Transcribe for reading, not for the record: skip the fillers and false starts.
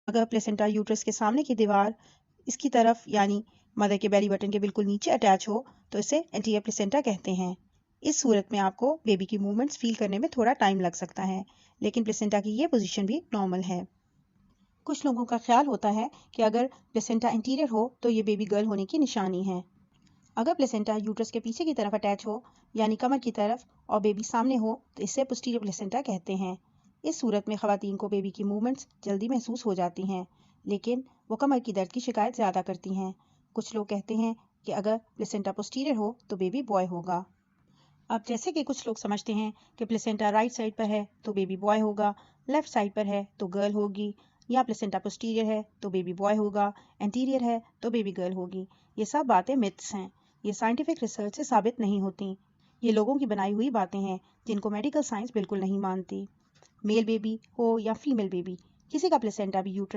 اگر پلیسنٹا یوٹرس کے سامنے کی دیوار اس کی طرف یعنی مدر کے بیلی بٹن کے بالکل نیچے اٹیچ ہو تو اسے انٹیریئر پلیسنٹا کہتے ہیں۔ اس صورت میں آپ کو بیبی کی موومنٹس فیل کرنے میں تھوڑا ٹائم لگ سکتا ہے، لیکن پلیسنٹا کی یہ پوزیشن بھی نارمل ہے۔ کچھ لوگوں کا خیال ہوتا ہے کہ اگر پلیسنٹا انٹیریئر ہو تو یہ بیبی گرل ہونے کی نشانی ہے۔ اگر پلیسنٹا یوٹرس کے پیچھے کی طرف اٹیچ ہو یعنی کمر کی طرف اور بیبی سامنے ہو تو اسے پوسٹیریئر پلیسنٹا کہتے ہیں۔ اس صورت میں خواتین کو بیبی کی موومنٹس جلدی محسوس ہو جاتی ہیں، لیکن وہ کمر کی درد کی شکایت زیادہ کرتی ہیں۔ کچھ لوگ کہتے ہیں کہ اگر پلیسنٹا پوسٹیریئر ہو تو بیبی بوائے ہوگا۔ اب جیسے کہ کچھ لوگ سمجھتے ہیں کہ پلیسنٹا رائٹ سائڈ پر ہے تو بیبی بوائے ہوگا، لیفٹ سائڈ پر ہے تو گرل ہوگی، یا پلیسنٹا پوسٹیریئر ہے تو بیبی بوائے ہوگا، انٹیریئر ہے تو بیبی گرل ہوگی۔ یہ سب باتیں متس ہیں، یہ سائنٹیفک ریسرچ سے ثابت نہیں ہوتی۔ یہ لوگوں کی بنائی ہوئی باتیں ہیں جن کو میڈیکل سائنس بالکل نہیں مانتی۔ میل بیبی ہو یا فیمیل بیبی، کسی کا پلیسنٹا بھی یوٹرس